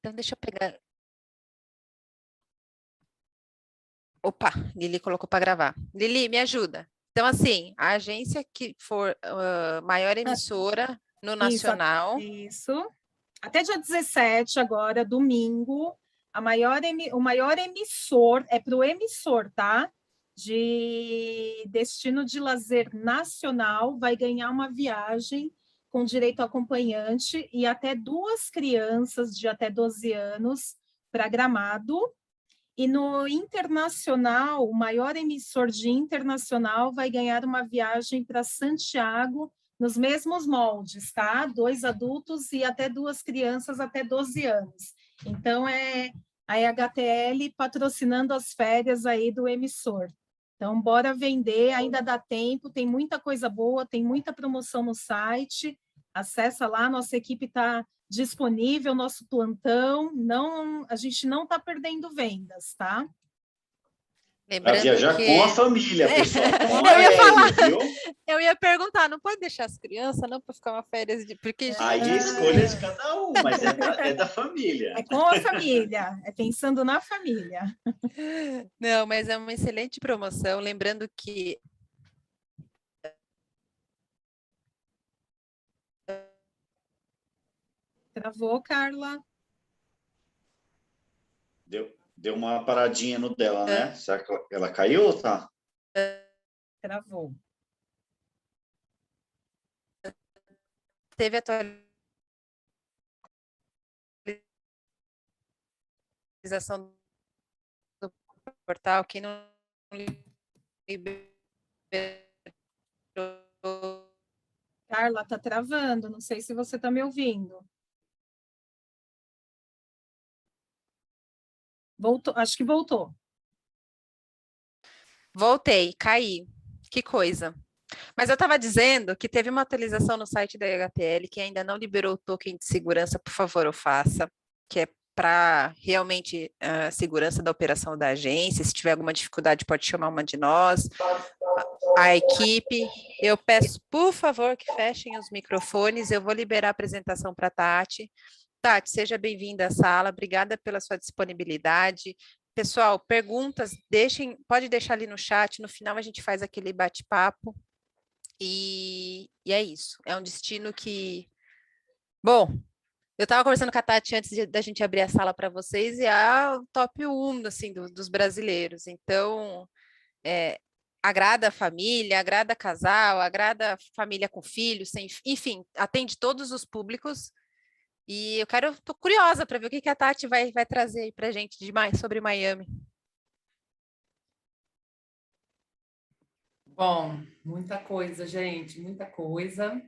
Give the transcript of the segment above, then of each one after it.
Então, deixa eu pegar. Opa, Lili colocou para gravar. Lili, me ajuda. Então, assim, a agência que for maior emissora no Isso, nacional. isso. Até dia 17, agora, domingo, o maior emissor, é para o emissor, tá? De destino de lazer nacional, vai ganhar uma viagem com direito a acompanhante e até 2 crianças de até 12 anos para Gramado. E no internacional, o maior emissor de internacional vai ganhar uma viagem para Santiago nos mesmos moldes, tá? 2 adultos e até 2 crianças até 12 anos. Então, é a EHTL patrocinando as férias aí do emissor. Então, bora vender, ainda dá tempo, tem muita coisa boa, tem muita promoção no site. Acessa lá, nossa equipe está disponível, nosso plantão. Não, a gente não está perdendo vendas, tá? Para Lembrando viajar que com a família, pessoal, com eu a ia falar, L, viu? eu ia perguntar, não pode deixar as crianças, não, para ficar uma férias de. Porque, Aí a escolha é de cada um, mas é da família. É com a família, é pensando na família. Não, mas é uma excelente promoção. Lembrando que Travou, Carla? Deu uma paradinha no dela, né? Será que ela caiu ou tá? Travou. teve atualização do portal, quem não liberou. Carla, tá travando, não sei se você está me ouvindo. Voltou, acho que voltou. Voltei, caí. Que coisa. Mas eu estava dizendo que teve uma atualização no site da EHTL que ainda não liberou o token de segurança, por favor, o faça, que é para realmente a segurança da operação da agência. Se tiver alguma dificuldade, pode chamar uma de nós, a equipe. Eu peço, por favor, que fechem os microfones. Eu vou liberar a apresentação para a Tati. Tati, seja bem-vinda à sala. Obrigada pela sua disponibilidade. Pessoal, perguntas, pode deixar ali no chat. No final a gente faz aquele bate-papo. E é isso. É um destino que. Bom, eu estava conversando com a Tati antes da gente abrir a sala para vocês, e é o top 1 assim, dos brasileiros. Então, agrada a família, agrada casal, agrada a família com filhos, enfim, atende todos os públicos. E estou curiosa para ver o que a Tati vai trazer aí para a gente sobre Miami. Bom, muita coisa, gente, muita coisa.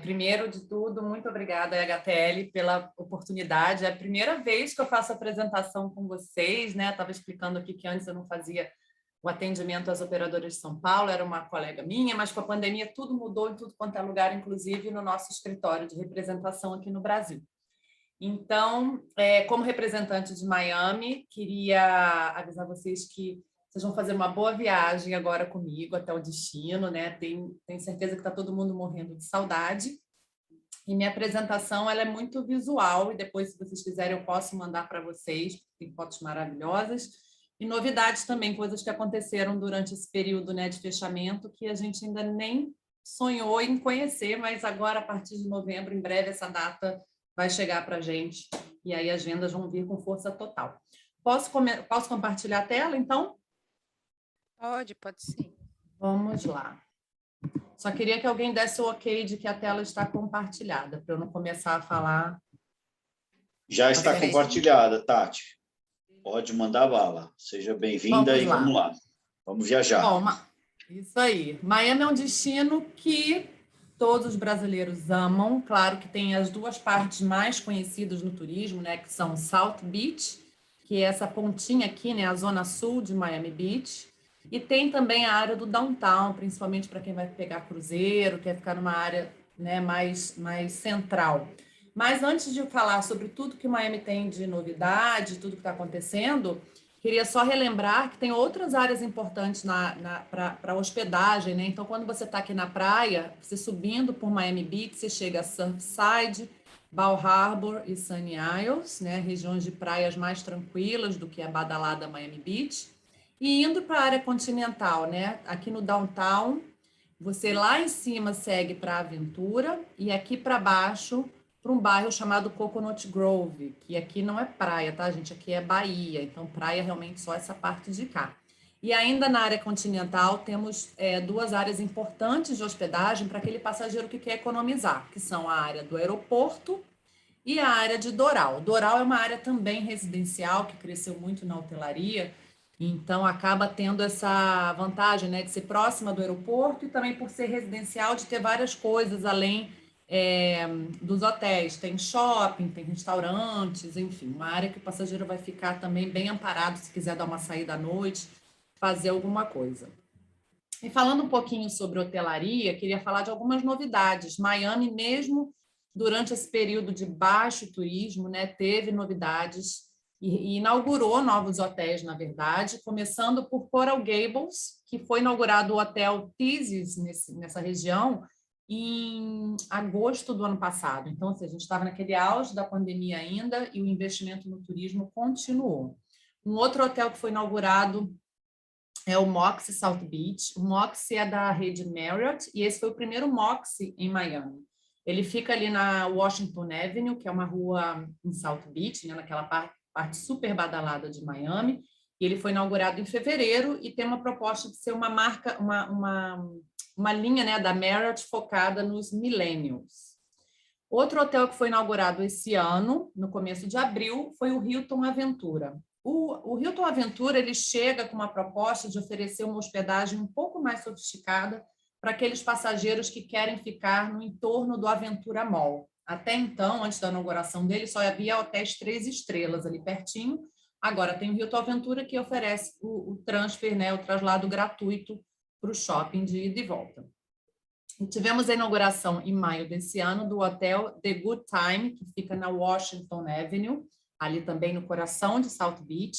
Primeiro de tudo, muito obrigada, HTL, pela oportunidade. É a primeira vez que eu faço apresentação com vocês, né? Estava explicando aqui que antes eu não fazia o atendimento às operadoras de São Paulo, era uma colega minha, mas com a pandemia tudo mudou em tudo quanto é lugar, inclusive no nosso escritório de representação aqui no Brasil. Então, como representante de Miami, queria avisar vocês que vocês vão fazer uma boa viagem agora comigo até o destino, né? Tenho certeza que está todo mundo morrendo de saudade. E minha apresentação ela é muito visual, e depois, se vocês quiserem, eu posso mandar para vocês, tem fotos maravilhosas. E novidades também, coisas que aconteceram durante esse período, né, de fechamento, que a gente ainda nem sonhou em conhecer, mas agora, a partir de novembro, em breve, essa data vai chegar para a gente, e aí as vendas vão vir com força total. Posso compartilhar a tela, então? Pode sim. Vamos lá. Só queria que alguém desse o ok de que a tela está compartilhada, para eu não começar a falar. Já está compartilhada, Tati. Pode mandar bala. Seja bem-vinda e vamos lá. Vamos viajar. Bom, isso aí. Miami é um destino que todos os brasileiros amam. Claro que tem as duas partes mais conhecidas no turismo, né, que são South Beach, que é essa pontinha aqui, né, a zona sul de Miami Beach, e tem também a área do downtown, principalmente para quem vai pegar cruzeiro, quer ficar numa área, né, mais central. Mas antes de eu falar sobre tudo que Miami tem de novidade, tudo que está acontecendo, queria só relembrar que tem outras áreas importantes para hospedagem, né? Então, quando você está aqui na praia, você subindo por Miami Beach, você chega a Surfside, Bal Harbour e Sunny Isles, né, regiões de praias mais tranquilas do que a badalada Miami Beach. E indo para a área continental, né, aqui no downtown, você lá em cima segue para a Aventura e aqui para baixo para um bairro chamado Coconut Grove, que aqui não é praia, tá, gente? Aqui é Bahia, então praia realmente só essa parte de cá. E ainda na área continental temos duas áreas importantes de hospedagem para aquele passageiro que quer economizar, que são a área do aeroporto e a área de Doral. Doral é uma área também residencial que cresceu muito na hotelaria, então acaba tendo essa vantagem, né, de ser próxima do aeroporto e também por ser residencial de ter várias coisas além dos hotéis. Tem shopping, tem restaurantes, enfim, uma área que o passageiro vai ficar também bem amparado se quiser dar uma saída à noite, fazer alguma coisa. E falando um pouquinho sobre hotelaria, queria falar de algumas novidades. Miami, mesmo durante esse período de baixo turismo, né, teve novidades e inaugurou novos hotéis, na verdade, começando por Coral Gables, que foi inaugurado o Hotel Thesis nessa região em agosto do ano passado. Então, assim, a gente estava naquele auge da pandemia ainda e o investimento no turismo continuou. Um outro hotel que foi inaugurado é o Moxy South Beach. O Moxy é da rede Marriott e esse foi o primeiro Moxy em Miami. Ele fica ali na Washington Avenue, que é uma rua em South Beach, né, naquela parte super badalada de Miami. E ele foi inaugurado em fevereiro e tem uma proposta de ser uma marca, uma linha, né, da Marriott focada nos millennials. Outro hotel que foi inaugurado esse ano, no começo de abril, foi o Hilton Aventura. O Hilton Aventura ele chega com uma proposta de oferecer uma hospedagem um pouco mais sofisticada para aqueles passageiros que querem ficar no entorno do Aventura Mall. Até então, antes da inauguração dele, só havia hotéis 3 estrelas ali pertinho. Agora tem o Hilton Aventura que oferece o transfer, né, o traslado gratuito para o shopping de ida e volta. E tivemos a inauguração em maio desse ano do hotel The Good Time, que fica na Washington Avenue, ali também no coração de South Beach.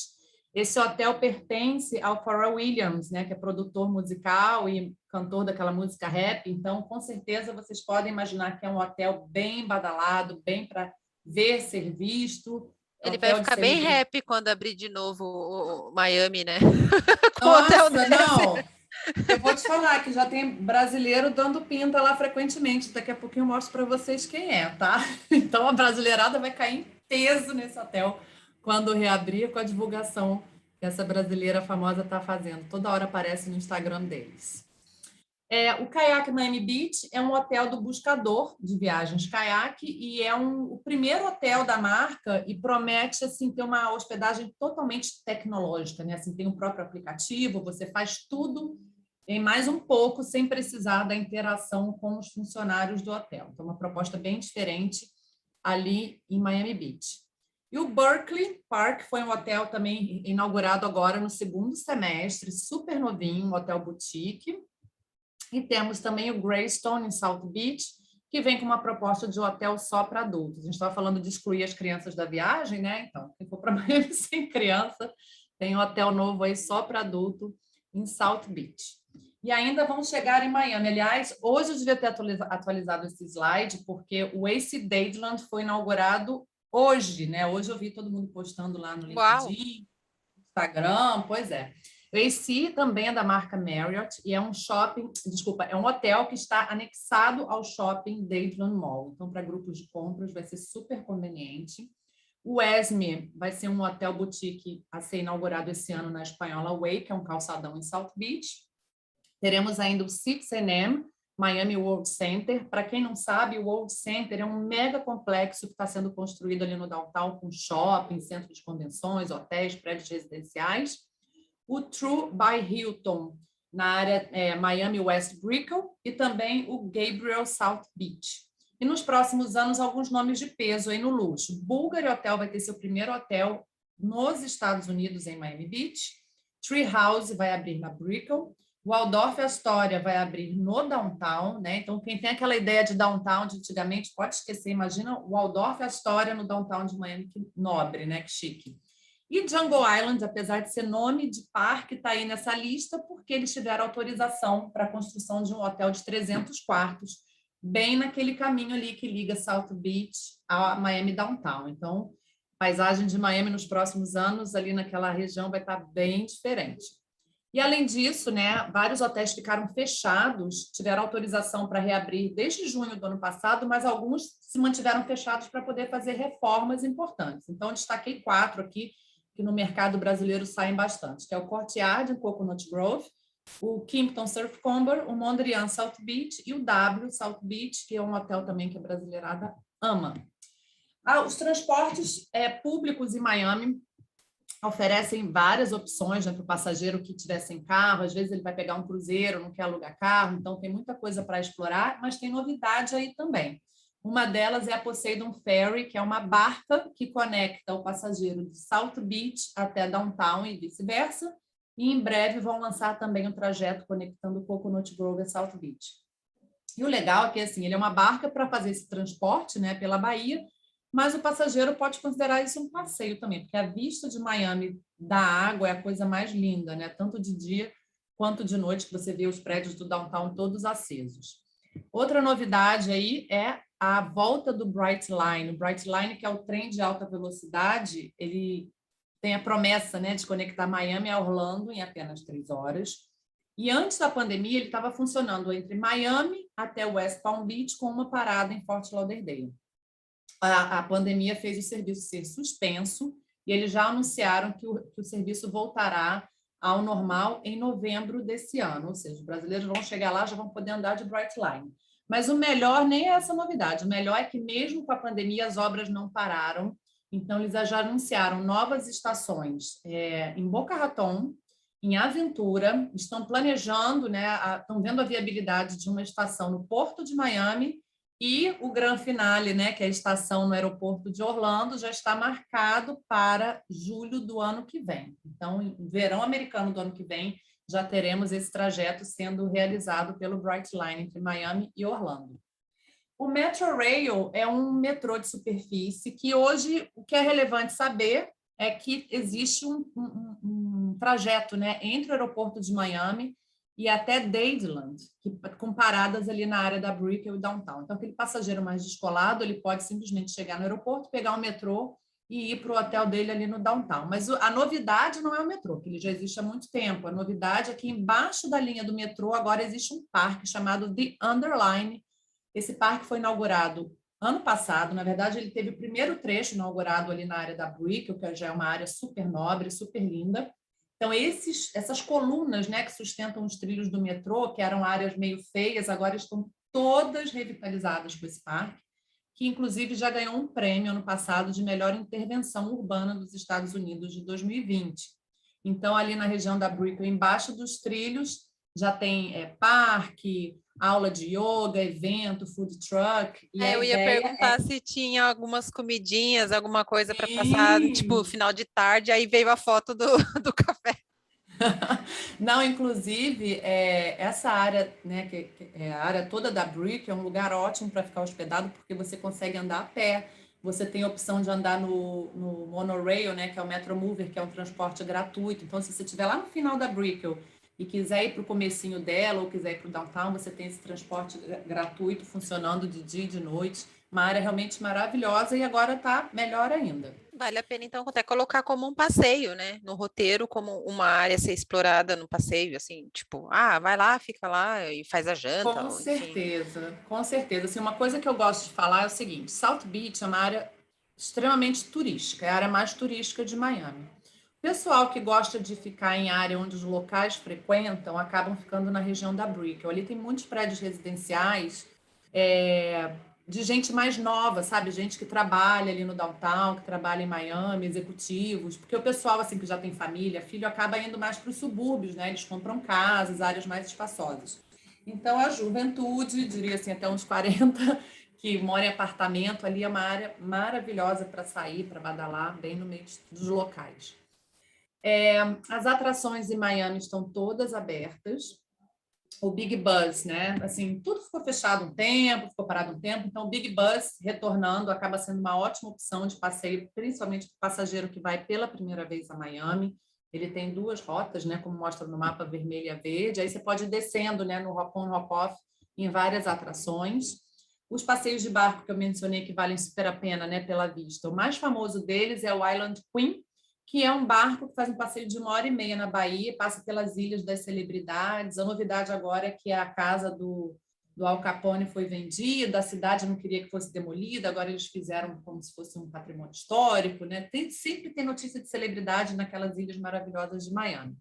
Esse hotel pertence ao Pharrell Williams, né, que é produtor musical e cantor daquela música rap. Então, com certeza, vocês podem imaginar que é um hotel bem badalado, bem para ver, ser visto. Ele vai ficar bem rap quando abrir de novo o Miami, né? Com o hotel desse. Não! Eu vou te falar que já tem brasileiro dando pinta lá frequentemente. Daqui a pouquinho eu mostro para vocês quem é, tá? Então, a brasileirada vai cair em peso nesse hotel quando reabrir com a divulgação que essa brasileira famosa está fazendo. Toda hora aparece no Instagram deles. O Kayak Miami Beach é um hotel do Buscador de viagens Kayak e é o primeiro hotel da marca e promete assim, ter uma hospedagem totalmente tecnológica, né? Assim, tem um próprio aplicativo, você faz tudo em mais um pouco sem precisar da interação com os funcionários do hotel. Então, uma proposta bem diferente ali em Miami Beach. E o Berkeley Park foi um hotel também inaugurado agora no segundo semestre, super novinho, um hotel boutique. E temos também o Greystone, em South Beach, que vem com uma proposta de hotel só para adultos. A gente estava falando de excluir as crianças da viagem, né? Então, quem for para Miami sem criança, tem um hotel novo aí só para adulto em South Beach. E ainda vão chegar em Miami. Aliás, hoje eu devia ter atualizado esse slide, porque o AC Dadeland foi inaugurado hoje, né? Hoje eu vi todo mundo postando lá no LinkedIn, Instagram, pois é. O AC também é da marca Marriott e é um é um hotel que está anexado ao shopping Dadeland Mall. Então, para grupos de compras vai ser super conveniente. O Esme vai ser um hotel boutique a ser inaugurado esse ano na Espanhola Way, que é um calçadão em South Beach. Teremos ainda o 6M, Miami World Center. Para quem não sabe, o World Center é um mega complexo que está sendo construído ali no downtown com shopping, centro de convenções, hotéis, prédios residenciais. O True by Hilton, na área Miami West Brickell, e também o Gabriel South Beach. E nos próximos anos, alguns nomes de peso aí no luxo. Bulgari Hotel vai ter seu primeiro hotel nos Estados Unidos, em Miami Beach. Treehouse vai abrir na Brickell. Waldorf Astoria vai abrir no downtown, né? Então, quem tem aquela ideia de downtown de antigamente, pode esquecer. Imagina o Waldorf Astoria no downtown de Miami, que nobre, né? Que chique. E Jungle Island, apesar de ser nome de parque, está aí nessa lista porque eles tiveram autorização para a construção de um hotel de 300 quartos bem naquele caminho ali que liga South Beach a Miami Downtown. Então, a paisagem de Miami nos próximos anos, ali naquela região, vai estar bem diferente. E, além disso, né, vários hotéis ficaram fechados, tiveram autorização para reabrir desde junho do ano passado, mas alguns se mantiveram fechados para poder fazer reformas importantes. Então, eu destaquei 4 aqui, que no mercado brasileiro saem bastante, que é o Courtyard, em Coconut Grove, o Kimpton Surf Comber, o Mondrian South Beach e o W South Beach, que é um hotel também que a brasileirada ama. Os transportes públicos em Miami oferecem várias opções, né, para o passageiro que estiver sem carro. Às vezes ele vai pegar um cruzeiro, não quer alugar carro, então tem muita coisa para explorar, mas tem novidade aí também. Uma delas é a Poseidon Ferry, que é uma barca que conecta o passageiro de South Beach até Downtown e vice-versa, e em breve vão lançar também um trajeto conectando Coconut Grove a South Beach. E o legal é que assim, ele é uma barca para fazer esse transporte, né, pela Bahia, mas o passageiro pode considerar isso um passeio também, porque a vista de Miami da água é a coisa mais linda, né? Tanto de dia quanto de noite, que você vê os prédios do downtown todos acesos. Outra novidade aí é a volta do Brightline. O Brightline, que é o trem de alta velocidade, ele tem a promessa, né, de conectar Miami a Orlando em apenas 3 horas. E antes da pandemia, ele estava funcionando entre Miami até West Palm Beach, com uma parada em Fort Lauderdale. A pandemia fez o serviço ser suspenso e eles já anunciaram que o serviço voltará ao normal em novembro desse ano, ou seja, os brasileiros vão chegar lá, já vão poder andar de Brightline. Mas o melhor nem é essa novidade, o melhor é que mesmo com a pandemia as obras não pararam, então eles já anunciaram novas estações em Boca Raton, em Aventura, estão planejando, né, estão vendo a viabilidade de uma estação no Porto de Miami. E o grande finale, né, que é a estação no aeroporto de Orlando, já está marcado para julho do ano que vem. Então, no verão americano do ano que vem, já teremos esse trajeto sendo realizado pelo Brightline entre Miami e Orlando. O Metrorail é um metrô de superfície que hoje o que é relevante saber é que existe um trajeto, né, entre o aeroporto de Miami e até Dadeland, com paradas ali na área da Brickell e Downtown. Então, aquele passageiro mais descolado, ele pode simplesmente chegar no aeroporto, pegar o metrô e ir para o hotel dele ali no Downtown. Mas a novidade não é o metrô, que ele já existe há muito tempo. A novidade é que embaixo da linha do metrô agora existe um parque chamado The Underline. Esse parque foi inaugurado ano passado. Na verdade, ele teve o primeiro trecho inaugurado ali na área da Brickell, que já é uma área super nobre, super linda. Então, essas colunas, né, que sustentam os trilhos do metrô, que eram áreas meio feias, agora estão todas revitalizadas com esse parque, que inclusive já ganhou um prêmio ano passado de melhor intervenção urbana dos Estados Unidos de 2020. Então, ali na região da Brickell, embaixo dos trilhos, já tem parque, aula de yoga, evento, food truck. E eu ia perguntar se tinha algumas comidinhas, alguma coisa para passar, tipo, final de tarde, aí veio a foto do café. Não, inclusive, essa área, né, que é a área toda da Brickell, é um lugar ótimo para ficar hospedado, porque você consegue andar a pé, você tem a opção de andar no monorail, né, que é o Metromover, que é um transporte gratuito. Então, se você estiver lá no final da Brickell e quiser ir para o comecinho dela ou quiser ir para o downtown, você tem esse transporte gratuito funcionando de dia e de noite. Uma área realmente maravilhosa e agora está melhor ainda. Vale a pena, então, até colocar como um passeio, né? No roteiro, como uma área a ser explorada no passeio, assim, tipo, vai lá, fica lá e faz a janta. Com certeza, com certeza. Assim, uma coisa que eu gosto de falar é o seguinte, South Beach é uma área extremamente turística, é a área mais turística de Miami. O pessoal que gosta de ficar em área onde os locais frequentam, acabam ficando na região da Brickell. Ali tem muitos prédios residenciais, de gente mais nova, sabe? Gente que trabalha ali no downtown, que trabalha em Miami, executivos, porque o pessoal assim que já tem família, filho, acaba indo mais para os subúrbios, né? Eles compram casas, áreas mais espaçosas. Então, a juventude, diria assim, até uns 40, que mora em apartamento, ali é uma área maravilhosa para sair, para badalar, bem no meio dos locais. As atrações em Miami estão todas abertas. O Big Buzz, né? Assim, tudo ficou fechado um tempo, ficou parado um tempo, então o Big Buzz retornando acaba sendo uma ótima opção de passeio, principalmente para o passageiro que vai pela primeira vez a Miami. Ele tem 2 rotas, né, como mostra no mapa, vermelha e verde, aí você pode ir descendo, né, no hop-on, hop-off, em várias atrações. os passeios de barco que eu mencionei que valem super a pena, né, pela vista. O mais famoso deles é o Island Queen, que é um barco que faz um passeio de 1h30 na Bahia, passa pelas Ilhas das Celebridades. A novidade agora é que a casa do Al Capone foi vendida, a cidade não queria que fosse demolida, agora eles fizeram como se fosse um patrimônio histórico, né? Sempre tem notícia de celebridade naquelas ilhas maravilhosas de Miami.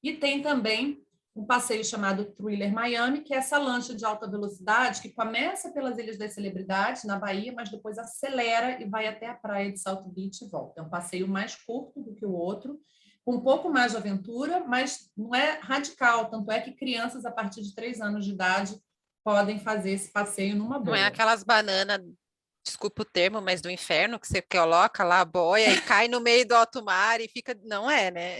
E tem também um passeio chamado Thriller Miami, que é essa lancha de alta velocidade que começa pelas Ilhas das Celebridades, na Bahia, mas depois acelera e vai até a praia de South Beach e volta. É um passeio mais curto do que o outro, com um pouco mais de aventura, mas não é radical, tanto é que crianças a partir de 3 anos de idade podem fazer esse passeio numa boa. Não é aquelas bananas, desculpa o termo, mas do inferno, que você coloca lá a boia e cai no meio do alto mar e fica... Não é, né?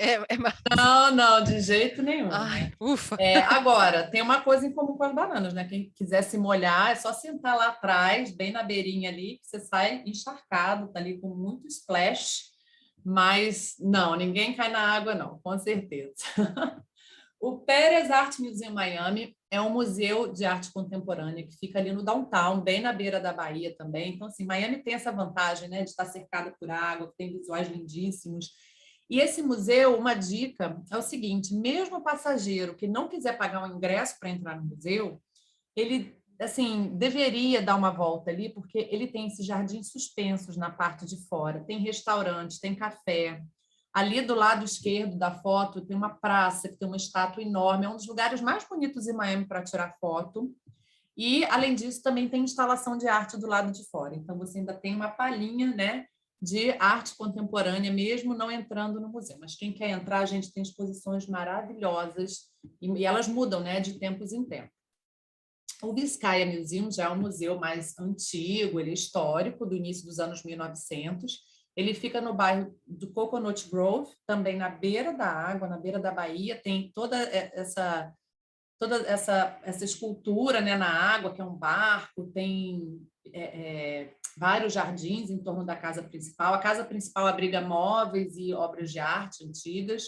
Não, de jeito nenhum. Ai, né? ufa! Agora, tem uma coisa em comum com as bananas, né? Quem quiser se molhar, é só sentar lá atrás, bem na beirinha ali, que você sai encharcado, tá ali com muito splash, mas não, ninguém cai na água, não, com certeza. O Pérez Art Museum Miami é um museu de arte contemporânea que fica ali no downtown, bem na beira da Bahia também. Então, assim, Miami tem essa vantagem, né, de estar cercada por água, tem visuais lindíssimos. E esse museu, uma dica é o seguinte: mesmo o passageiro que não quiser pagar um ingresso para entrar no museu, ele, assim, deveria dar uma volta ali, porque ele tem esses jardins suspensos na parte de fora, tem restaurante, tem café. Ali do lado esquerdo da foto tem uma praça que tem uma estátua enorme, é um dos lugares mais bonitos em Miami para tirar foto. E, além disso, também tem instalação de arte do lado de fora. Então, você ainda tem uma palhinha, né, de arte contemporânea, mesmo não entrando no museu. Mas quem quer entrar, a gente tem exposições maravilhosas e elas mudam, né, de tempos em tempos. O Vizcaya Museum já é um museu mais antigo, ele é histórico, do início dos anos 1900. Ele fica no bairro do Coconut Grove, também na beira da água, na beira da Bahia. Tem toda essa escultura, né, na água, que é um barco, tem vários jardins em torno da casa principal. A casa principal abriga móveis e obras de arte antigas.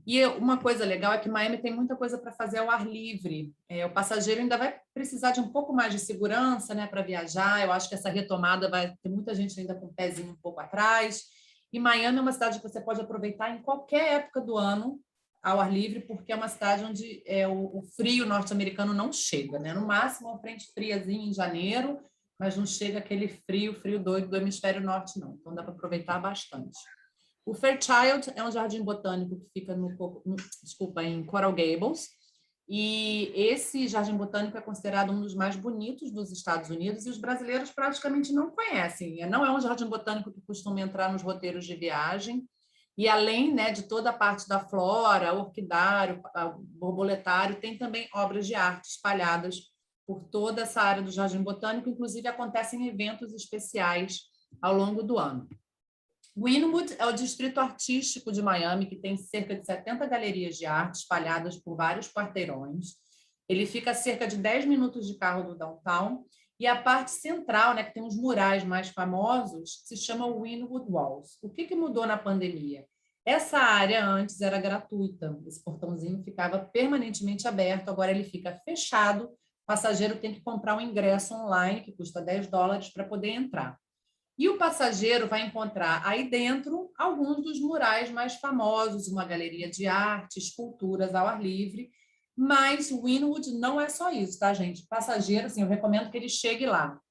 E uma coisa legal é que Miami tem muita coisa para fazer ao ar livre. O passageiro ainda vai precisar de um pouco mais de segurança, né, para viajar. Eu acho que essa retomada vai ter muita gente ainda com o pezinho um pouco atrás. E Miami é uma cidade que você pode aproveitar em qualquer época do ano ao ar livre, porque é uma cidade onde o frio norte-americano não chega, né? No máximo, uma frente friazinha em janeiro, mas não chega aquele frio doido do hemisfério norte, não. Então, dá para aproveitar bastante. O Fairchild é um jardim botânico que fica em Coral Gables, e esse jardim botânico é considerado um dos mais bonitos dos Estados Unidos e os brasileiros praticamente não conhecem. Não é um jardim botânico que costuma entrar nos roteiros de viagem. E além, né, de toda a parte da flora, orquidário, borboletário, tem também obras de arte espalhadas por toda essa área do Jardim Botânico, inclusive acontecem eventos especiais ao longo do ano. Wynwood é o distrito artístico de Miami, que tem cerca de 70 galerias de arte espalhadas por vários quarteirões. Ele fica a cerca de 10 minutos de carro do downtown, e a parte central, né, que tem os murais mais famosos, se chama Wynwood Walls. O que mudou na pandemia? Essa área antes era gratuita, esse portãozinho ficava permanentemente aberto, agora ele fica fechado, o passageiro tem que comprar um ingresso online, que custa $10, para poder entrar. E o passageiro vai encontrar aí dentro alguns dos murais mais famosos, uma galeria de arte, esculturas ao ar livre, mas Wynwood não é só isso, tá, gente? Passageiro, assim, eu recomendo que ele chegue lá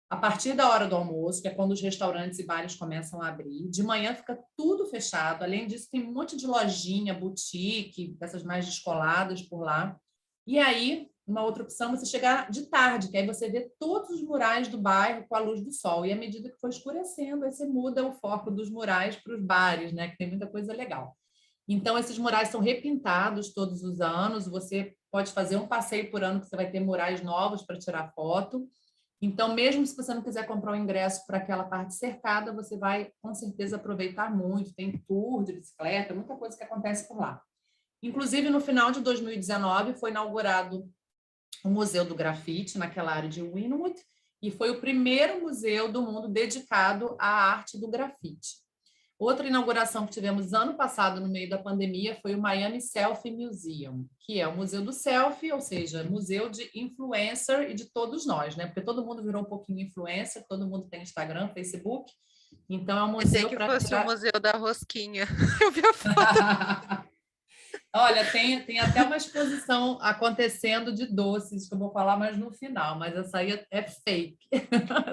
a partir da hora do almoço, que é quando os restaurantes e bares começam a abrir. De manhã fica tudo fechado. Além disso, tem um monte de lojinha, boutique, dessas mais descoladas por lá. E aí, uma outra opção é você chegar de tarde, que aí você vê todos os murais do bairro com a luz do sol. E à medida que for escurecendo, aí você muda o foco dos murais para os bares, né? Que tem muita coisa legal. Então, esses murais são repintados todos os anos. Você pode fazer um passeio por ano que você vai ter murais novos para tirar foto. Então, mesmo se você não quiser comprar o ingresso para aquela parte cercada, você vai, com certeza, aproveitar muito. Tem tour de bicicleta, muita coisa que acontece por lá. Inclusive, no final de 2019, foi inaugurado o Museu do Grafite, naquela área de Wynwood, e foi o primeiro museu do mundo dedicado à arte do grafite. Outra inauguração que tivemos ano passado, no meio da pandemia, foi o Miami Selfie Museum, que é o museu do selfie, ou seja, museu de influencer e de todos nós, né? Porque todo mundo virou um pouquinho influencer, todo mundo tem Instagram, Facebook, então é um museu Pensei que para fosse o tirar... Museu da Rosquinha. Eu vi a foto. Olha, tem até uma exposição acontecendo de doces, que eu vou falar mais no final, mas essa aí é fake,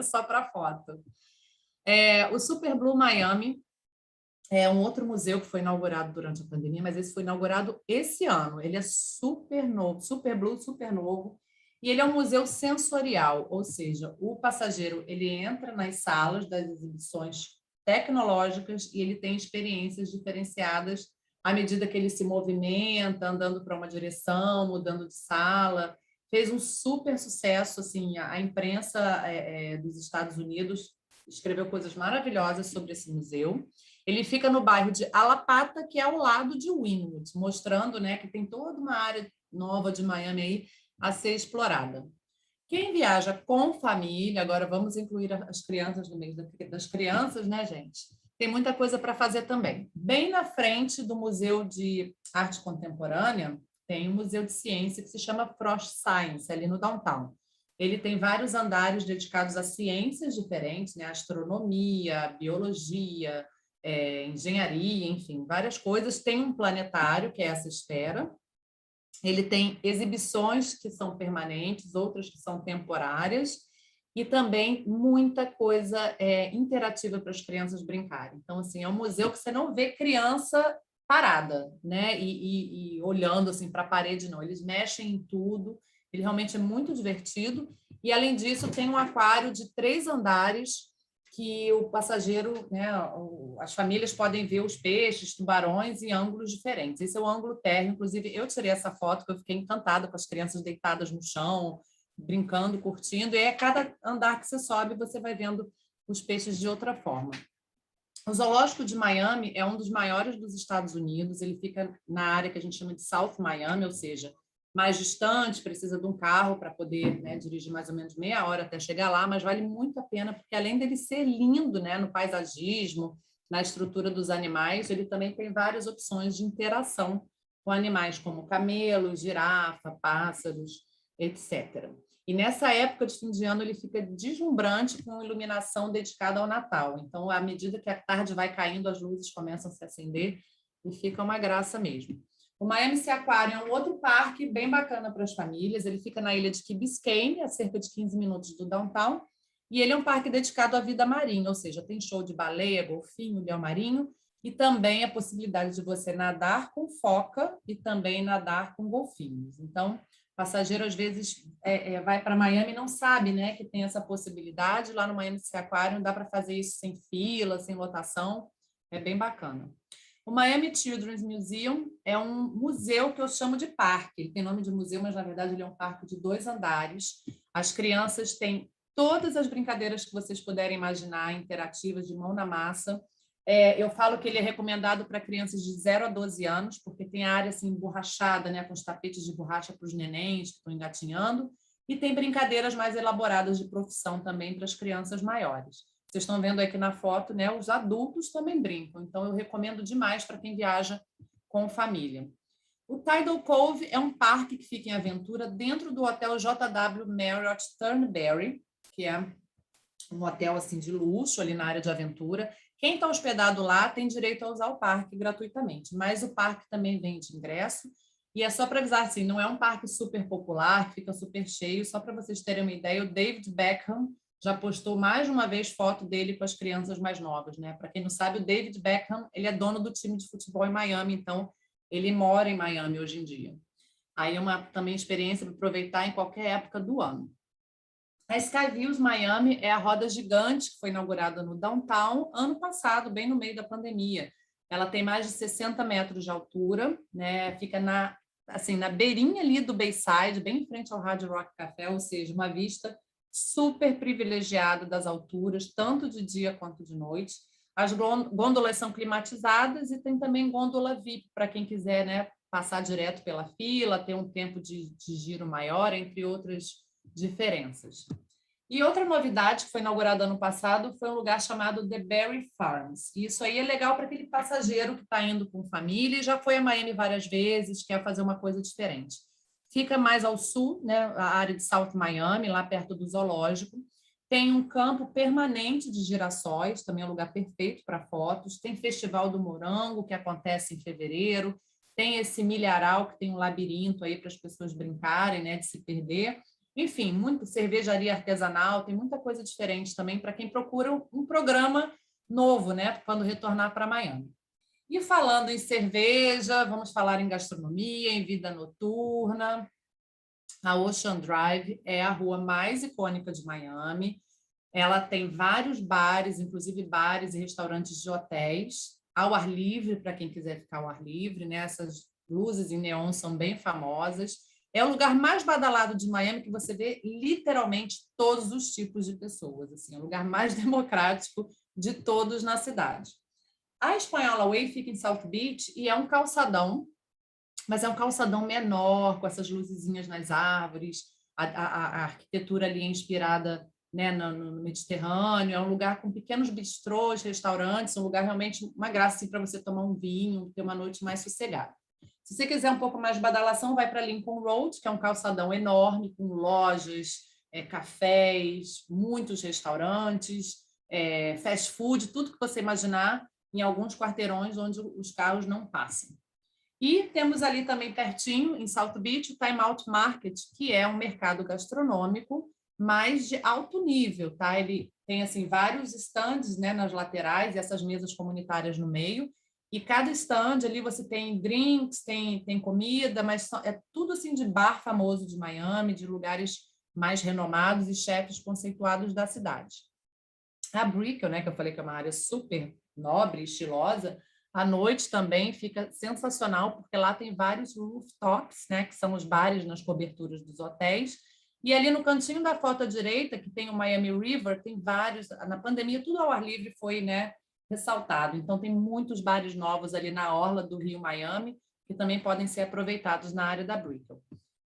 só para foto. O Super Blue Miami é um outro museu que foi inaugurado durante a pandemia, mas esse foi inaugurado esse ano. Ele é super novo, Super Blue, super novo, e ele é um museu sensorial, ou seja, o passageiro ele entra nas salas das exibições tecnológicas e ele tem experiências diferenciadas à medida que ele se movimenta, andando para uma direção, mudando de sala. Fez um super sucesso, assim, a imprensa dos Estados Unidos escreveu coisas maravilhosas sobre esse museu. Ele fica no bairro de Alapata, que é ao lado de Wynwood, mostrando, né, que tem toda uma área nova de Miami aí a ser explorada. Quem viaja com família, agora vamos incluir as crianças no meio das crianças, né, gente? Tem muita coisa para fazer também. Bem na frente do Museu de Arte Contemporânea, tem um museu de ciência que se chama Frost Science, ali no downtown. Ele tem vários andares dedicados a ciências diferentes, né? Astronomia, biologia, engenharia, enfim, várias coisas. Tem um planetário, que é essa esfera. Ele tem exibições que são permanentes, outras que são temporárias, e também muita coisa interativa para as crianças brincarem. Então, assim, é um museu que você não vê criança parada, né? E olhando assim para a parede, não. Eles mexem em tudo. Ele realmente é muito divertido. E, além disso, tem um aquário de 3 andares que o passageiro, né, as famílias podem ver os peixes, tubarões em ângulos diferentes. Esse é o ângulo térreo. Inclusive, eu tirei essa foto que eu fiquei encantada com as crianças deitadas no chão, brincando, curtindo. E aí, a cada andar que você sobe, você vai vendo os peixes de outra forma. O Zoológico de Miami é um dos maiores dos Estados Unidos. Ele fica na área que a gente chama de South Miami, ou seja, mais distante, precisa de um carro para poder, né, dirigir mais ou menos meia hora até chegar lá, mas vale muito a pena, porque além dele ser lindo, né, no paisagismo, na estrutura dos animais, ele também tem várias opções de interação com animais, como camelos, girafa, pássaros, etc. E nessa época de fim de ano ele fica deslumbrante com iluminação dedicada ao Natal. Então, à medida que a tarde vai caindo, as luzes começam a se acender e fica uma graça mesmo. O Miami Sea Aquarium é um outro parque bem bacana para as famílias. Ele fica na ilha de Key Biscayne, a cerca de 15 minutos do downtown. E ele é um parque dedicado à vida marinha, ou seja, tem show de baleia, golfinho, leão marinho, e também a possibilidade de você nadar com foca e também nadar com golfinhos. Então, passageiro, às vezes, vai para Miami e não sabe, né, que tem essa possibilidade. Lá no Miami Sea Aquarium dá para fazer isso sem fila, sem lotação. É bem bacana. O Miami Children's Museum é um museu que eu chamo de parque. Ele tem nome de museu, mas, na verdade, ele é um parque de 2 andares. As crianças têm todas as brincadeiras que vocês puderem imaginar, interativas, de mão na massa. Eu falo que ele é recomendado para crianças de 0 a 12 anos, porque tem a área assim, emborrachada, né, com os tapetes de borracha para os nenéns que estão engatinhando, e tem brincadeiras mais elaboradas de profissão também para as crianças maiores. Vocês estão vendo aqui na foto, né, os adultos também brincam, então eu recomendo demais para quem viaja com família. O Tidal Cove é um parque que fica em Aventura dentro do hotel JW Marriott Turnberry, que é um hotel assim, de luxo ali na área de aventura. Quem está hospedado lá tem direito a usar o parque gratuitamente, mas o parque também vende ingresso. E é só para avisar, assim, não é um parque super popular, que fica super cheio. Só para vocês terem uma ideia, o David Beckham já postou mais de uma vez foto dele com as crianças mais novas, né? Para quem não sabe, o David Beckham, ele é dono do time de futebol em Miami, então ele mora em Miami hoje em dia. Aí é uma também experiência para aproveitar em qualquer época do ano. A Skyviews Miami é a roda gigante que foi inaugurada no downtown ano passado, bem no meio da pandemia. Ela tem mais de 60 metros de altura, né? Fica na beirinha ali do Bayside, bem em frente ao Hard Rock Café, ou seja, uma vista super privilegiada das alturas, tanto de dia quanto de noite. As gôndolas são climatizadas e tem também gôndola VIP, para quem quiser, né, passar direto pela fila, ter um tempo de giro maior, entre outras diferenças. E outra novidade que foi inaugurada ano passado foi um lugar chamado The Berry Farms. E isso aí é legal para aquele passageiro que está indo com família e já foi a Miami várias vezes, quer fazer uma coisa diferente. Fica mais ao sul, né, a área de South Miami, lá perto do zoológico. Tem um campo permanente de girassóis, também é um lugar perfeito para fotos. Tem Festival do Morango, que acontece em fevereiro. Tem esse milharal, que tem um labirinto aí para as pessoas brincarem, né, de se perder. Enfim, muita cervejaria artesanal, tem muita coisa diferente também para quem procura um programa novo, né, quando retornar para Miami. E falando em cerveja, vamos falar em gastronomia, em vida noturna. A Ocean Drive é a rua mais icônica de Miami. Ela tem vários bares, inclusive bares e restaurantes de hotéis, ao ar livre, para quem quiser ficar ao ar livre, né? Essas luzes em neon são bem famosas. É o lugar mais badalado de Miami, que você vê literalmente todos os tipos de pessoas. Assim, é o lugar mais democrático de todos na cidade. A Espanhola Way fica em South Beach e é um calçadão, mas é um calçadão menor, com essas luzezinhas nas árvores. A arquitetura ali é inspirada, né, no Mediterrâneo. É um lugar com pequenos bistrôs, restaurantes, um lugar realmente uma graça assim, para você tomar um vinho, ter uma noite mais sossegada. Se você quiser um pouco mais de badalação, vai para Lincoln Road, que é um calçadão enorme, com lojas, cafés, muitos restaurantes, fast food, tudo que você imaginar, em alguns quarteirões onde os carros não passam. E temos ali também pertinho, em South Beach, o Time Out Market, que é um mercado gastronômico, mas de alto nível, tá? Ele tem assim vários stands, né, nas laterais e essas mesas comunitárias no meio. E cada stand ali você tem drinks, tem comida, mas é tudo assim de bar famoso de Miami, de lugares mais renomados e chefes conceituados da cidade. A Brickell, né, que eu falei que é uma área super nobre, estilosa, à noite também fica sensacional, porque lá tem vários rooftops, né, que são os bares nas coberturas dos hotéis. E ali no cantinho da foto à direita, que tem o Miami River, tem vários. Na pandemia, tudo ao ar livre foi, né, ressaltado. Então, tem muitos bares novos ali na orla do Rio Miami, que também podem ser aproveitados na área da Brickell.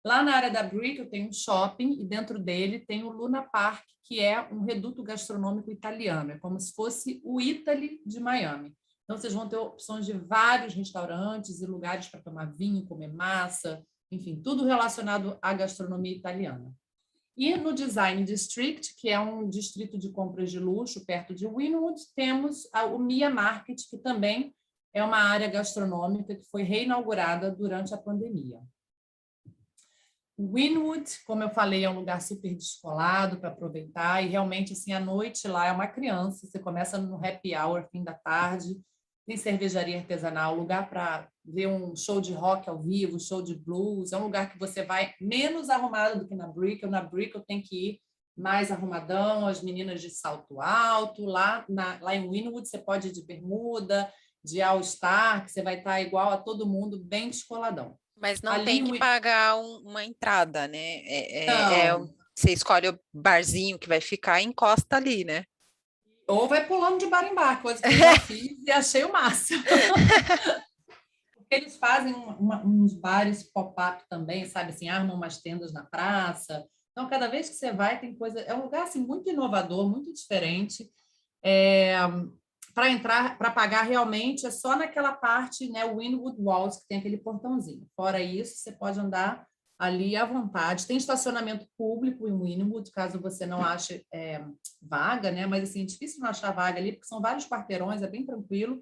Lá na área da Brickell tem um shopping e dentro dele tem o Luna Park, que é um reduto gastronômico italiano. É como se fosse o Italy de Miami. Então, vocês vão ter opções de vários restaurantes e lugares para tomar vinho, comer massa, enfim, tudo relacionado à gastronomia italiana. E no Design District, que é um distrito de compras de luxo perto de Wynwood, temos o Mia Market, que também é uma área gastronômica que foi reinaugurada durante a pandemia. Wynwood, como eu falei, é um lugar super descolado para aproveitar e realmente assim, a noite lá é uma criança. Você começa no happy hour, fim da tarde, tem cervejaria artesanal, lugar para ver um show de rock ao vivo, show de blues. É um lugar que você vai menos arrumado do que na Brickell. Na Brickell tem que ir mais arrumadão, as meninas de salto alto. Lá em Wynwood você pode ir de bermuda, de all-star, que você vai estar igual a todo mundo, bem descoladão. Mas não tem que pagar uma entrada, né? Você escolhe o barzinho que vai ficar e encosta ali, né? Ou vai pulando de bar em bar, coisa que eu já fiz e achei o máximo. Eles fazem uns bares pop-up também, sabe? Assim, armam umas tendas na praça. Então, cada vez que você vai, tem coisa... É um lugar assim, muito inovador, muito diferente. Para entrar, para pagar realmente, é só naquela parte, né, Wynwood Walls, que tem aquele portãozinho. Fora isso, você pode andar ali à vontade. Tem estacionamento público em Wynwood, caso você não ache vaga, né? Mas assim, é difícil não achar vaga ali, porque são vários quarteirões, é bem tranquilo.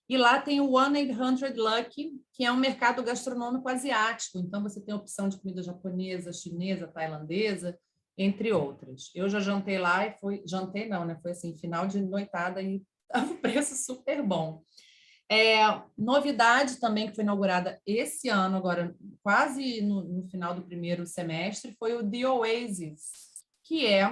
E lá tem o 1-800 Lucky, que é um mercado gastronômico asiático. Então, você tem a opção de comida japonesa, chinesa, tailandesa, entre outras. Eu já jantei lá e foi... Jantei não, né? Foi assim, final de noitada e estava um preço super bom. Novidade também que foi inaugurada esse ano, agora quase no final do primeiro semestre, foi o The Oasis, que é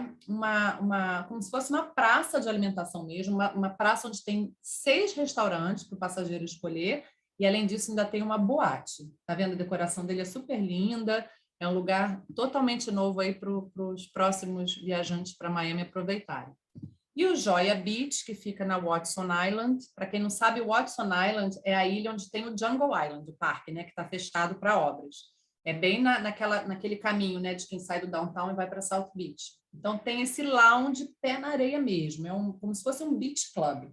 como se fosse uma praça de alimentação mesmo, uma praça onde tem 6 restaurantes para o passageiro escolher, e além disso ainda tem uma boate. Tá vendo? A decoração dele é super linda, é um lugar totalmente novo aí para os próximos viajantes para Miami aproveitarem. E o Joya Beach, que fica na Watson Island. Para quem não sabe, Watson Island é a ilha onde tem o Jungle Island, o parque, né, que está fechado para obras. É bem naquele caminho, né, de quem sai do downtown e vai para South Beach. Então, tem esse lounge pé na areia mesmo, como se fosse um beach club.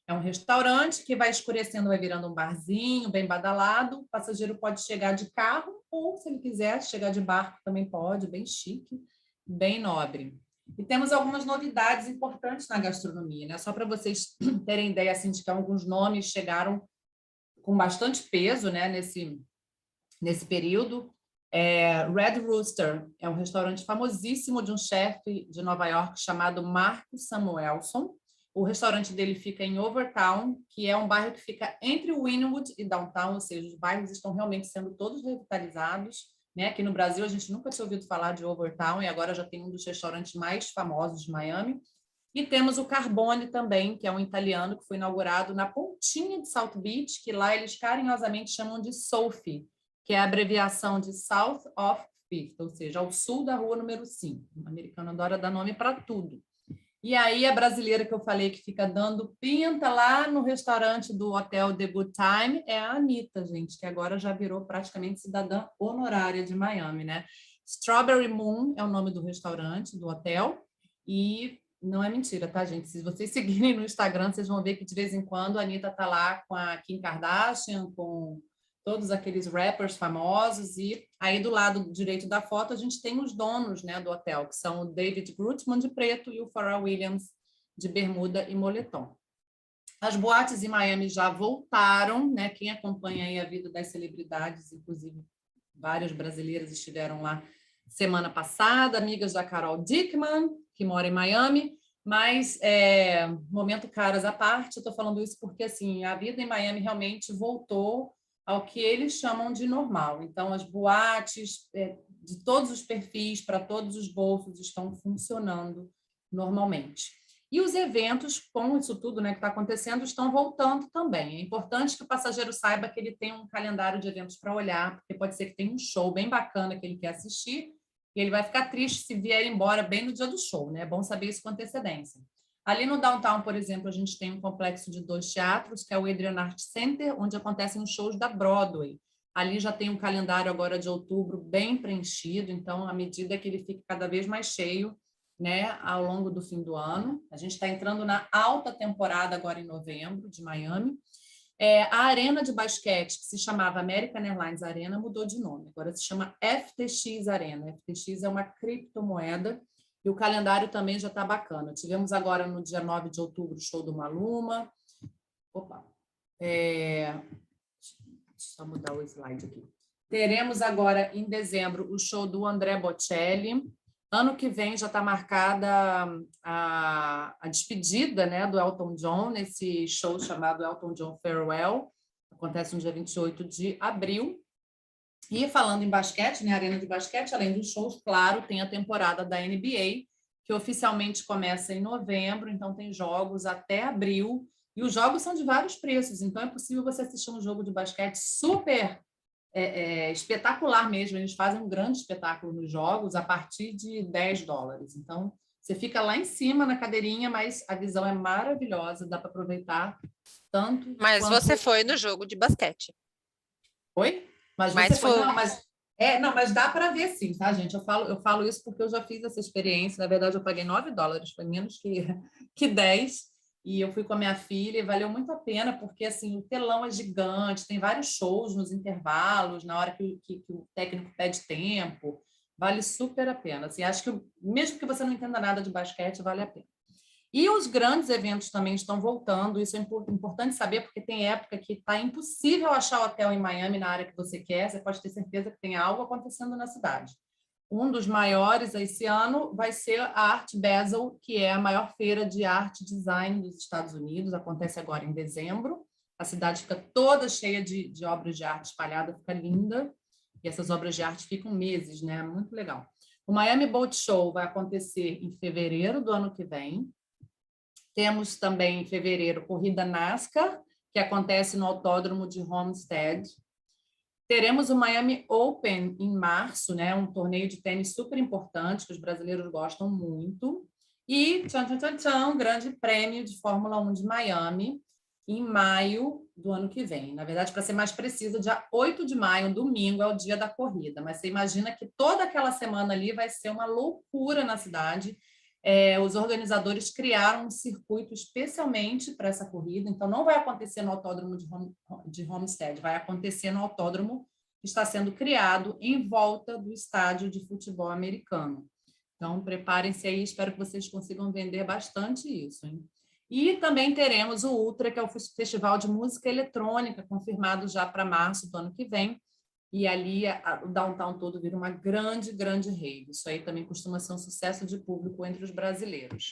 É um restaurante que vai escurecendo, vai virando um barzinho bem badalado. O passageiro pode chegar de carro ou, se ele quiser, chegar de barco também pode, bem chique, bem nobre. E temos algumas novidades importantes na gastronomia, né? Só para vocês terem ideia assim, de que alguns nomes chegaram com bastante peso, né, nesse período. Red Rooster é um restaurante famosíssimo de um chefe de Nova York chamado Marcus Samuelson. O restaurante dele fica em Overtown, que é um bairro que fica entre Wynwood e Downtown, ou seja, os bairros estão realmente sendo todos revitalizados, né? Aqui no Brasil a gente nunca tinha ouvido falar de Overtown e agora já tem um dos restaurantes mais famosos de Miami. E temos o Carbone também, que é um italiano que foi inaugurado na pontinha de South Beach, que lá eles carinhosamente chamam de SOFI, que é a abreviação de South of Fifth, ou seja, ao sul da rua número 5. O americano adora dar nome para tudo. E aí a brasileira que eu falei que fica dando pinta lá no restaurante do hotel The Good Time é a Anitta, gente, que agora já virou praticamente cidadã honorária de Miami, né? Strawberry Moon é o nome do restaurante, do hotel, e não é mentira, tá, gente? Se vocês seguirem no Instagram, vocês vão ver que de vez em quando a Anitta tá lá com a Kim Kardashian, com todos aqueles rappers famosos, e aí do lado direito da foto a gente tem os donos, né, do hotel, que são o David Grutman, de preto, e o Pharrell Williams, de bermuda e moletom. As boates em Miami já voltaram, né? Quem acompanha aí a vida das celebridades, inclusive várias brasileiras estiveram lá semana passada, amigas da Carol Dickman, que mora em Miami, mas momento caras à parte, eu estou falando isso porque assim, a vida em Miami realmente voltou ao que eles chamam de normal. Então, as boates de todos os perfis, para todos os bolsos, estão funcionando normalmente. E os eventos, com isso tudo, né, que está acontecendo, estão voltando também. É importante que o passageiro saiba que ele tem um calendário de eventos para olhar, porque pode ser que tenha um show bem bacana que ele quer assistir, e ele vai ficar triste se vier embora bem no dia do show, né? É bom saber isso com antecedência. Ali no Downtown, por exemplo, a gente tem um complexo de 2 teatros, que é o Adrian Art Center, onde acontecem os shows da Broadway. Ali já tem um calendário agora de outubro bem preenchido, então, à medida que ele fica cada vez mais cheio, né, ao longo do fim do ano. A gente está entrando na alta temporada agora em novembro, de Miami. A arena de basquete, que se chamava American Airlines Arena, mudou de nome. Agora se chama FTX Arena. FTX é uma criptomoeda e o calendário também já está bacana. Tivemos agora, no dia 9 de outubro, o show do Maluma. Opa! Deixa eu só mudar o slide aqui. Teremos agora, em dezembro, o show do André Bocelli. Ano que vem já está marcada a despedida, né, do Elton John, nesse show chamado Elton John Farewell. Acontece no dia 28 de abril. E falando em basquete, né, arena de basquete, além dos shows, claro, tem a temporada da NBA, que oficialmente começa em novembro, então tem jogos até abril. E os jogos são de vários preços, então é possível você assistir um jogo de basquete super espetacular mesmo. Eles fazem um grande espetáculo nos jogos a partir de $10. Então, você fica lá em cima na cadeirinha, mas a visão é maravilhosa, dá para aproveitar tanto. Mas você foi no jogo de basquete. Oi? Mas foi... mas dá para ver sim, tá, gente? Eu falo isso porque eu já fiz essa experiência. Na verdade, eu paguei $9, foi menos que 10. E eu fui com a minha filha e valeu muito a pena, porque assim, o telão é gigante, tem vários shows nos intervalos, na hora que o técnico pede tempo, vale super a pena. Assim, acho que mesmo que você não entenda nada de basquete, vale a pena. E os grandes eventos também estão voltando, isso é importante saber, porque tem época que está impossível achar hotel em Miami na área que você quer, você pode ter certeza que tem algo acontecendo na cidade. Um dos maiores esse ano vai ser a Art Basel, que é a maior feira de arte e design dos Estados Unidos. Acontece agora em dezembro. A cidade fica toda cheia de obras de arte espalhada, fica linda. E essas obras de arte ficam meses, né? Muito legal. O Miami Boat Show vai acontecer em fevereiro do ano que vem. Temos também em fevereiro corrida NASCAR, que acontece no Autódromo de Homestead. Teremos o Miami Open em março, né? Um torneio de tênis super importante, que os brasileiros gostam muito. E, grande prêmio de Fórmula 1 de Miami, em maio, do ano que vem. Na verdade, para ser mais precisa, dia 8 de maio, domingo, é o dia da corrida. Mas você imagina que toda aquela semana ali vai ser uma loucura na cidade. Os organizadores criaram um circuito especialmente para essa corrida, então não vai acontecer no autódromo de Homestead, vai acontecer no autódromo que está sendo criado em volta do estádio de futebol americano. Então, preparem-se aí, espero que vocês consigam vender bastante isso, hein? E também teremos o Ultra, que é o Festival de Música Eletrônica, confirmado já para março do ano que vem, e ali o downtown todo vira uma grande, grande rave. Isso aí também costuma ser um sucesso de público entre os brasileiros.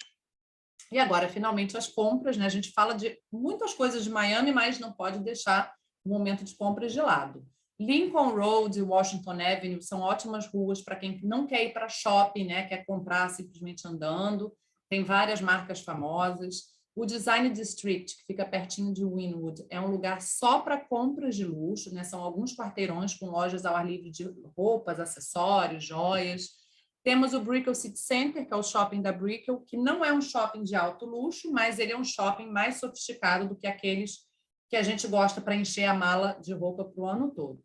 E agora, finalmente, as compras, né? A gente fala de muitas coisas de Miami, mas não pode deixar o momento de compras de lado. Lincoln Road e Washington Avenue são ótimas ruas para quem não quer ir para shopping, né? Quer comprar simplesmente andando. Tem várias marcas famosas. O Design District, que fica pertinho de Wynwood, é um lugar só para compras de luxo, né? São alguns quarteirões com lojas ao ar livre de roupas, acessórios, joias. Temos o Brickell City Center, que é o shopping da Brickell, que não é um shopping de alto luxo, mas ele é um shopping mais sofisticado do que aqueles que a gente gosta para encher a mala de roupa para o ano todo.